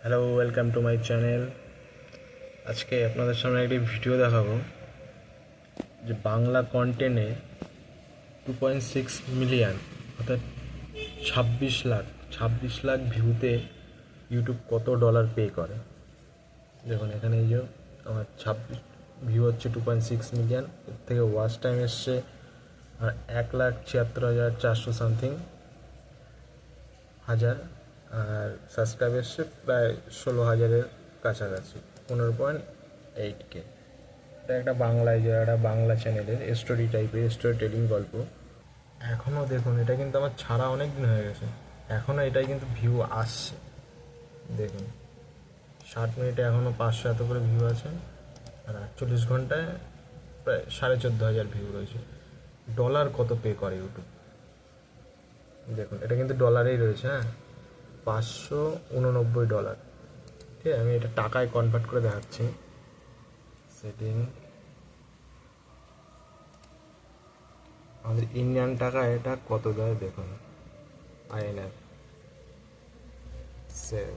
Hello, welcome to my channel. আজকে আপনাদের সামনে একটি ভিডিও দেখাবো যে বাংলা কন্টেন্টে 2.6 মিলিয়ন অর্থাৎ 26 লাখ ভিউতে ইউটিউব কত ডলার পে করে। দেখুন এখানে এই যে আমার 26 ভিউ হচ্ছে 2.6 মিলিয়ন, এর থেকে ওয়াচ টাইম এসছে 1,76,400 সামথিং হাজার, আর সাবস্ক্রাইব এসছে প্রায় 16,000-এর কাছাকাছি, 15.8K। এটা একটা বাংলায় যে একটা বাংলা চ্যানেলের স্টোরি টাইপের স্টোরি টেলিং গল্প। এখনও দেখুন, এটা কিন্তু আমার ছাড়া অনেক দিন হয়ে গেছে, এখনও এটাই কিন্তু ভিউ আসছে। দেখুন 60 মিনিটে এখনও 500 এত করে ভিউ আছে, আর 48 ঘন্টায় প্রায় 14,500 ভিউ রয়েছে। ডলার কত পে করে ইউটিউব দেখুন, এটা কিন্তু ডলারেই রয়েছে। হ্যাঁ, $589। ঠিক আছে, আমি এটা টাকায় কনভার্ট করে দেখাচ্ছি। সেটিং, আমাদের ইন্ডিয়ান টাকা এটা কত দেয় দেখুন। আইএনআর সেভ,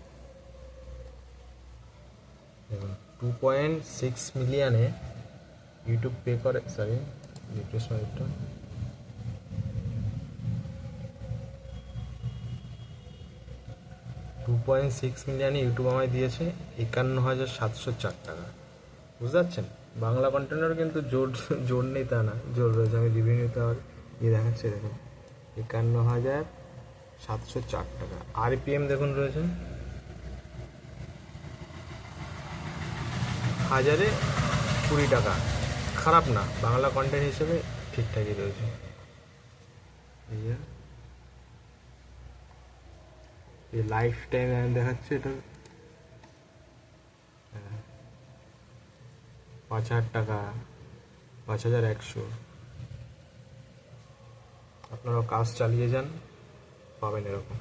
দেখুন 2.6 মিলিয়নে ইউটিউব পে করে। সরি, রিফ্রেশ মাইটটা, 2.6 মিলিয়নে ইউটিউব আমায় দিয়েছে 51,704 টাকা। বুঝতে পারছেন, বাংলা কন্টেন্টের কিন্তু জোর জোর নেই তা না, জোর রয়েছে। আমি রিভিনিউতে আর দেখাচ্ছি, দেখুন 51,704 টাকা। আরপিএম দেখুন রয়েছে 1,020 টাকা। খারাপ না, বাংলা কন্টেন্ট হিসেবে ঠিকঠাকই রয়েছে। এই লাইফ টাইম আমি দেখাচ্ছি, এটা 5,000 টাকা, 5,100। আপনারাও কাজ চালিয়ে যান, পাবেন এরকম।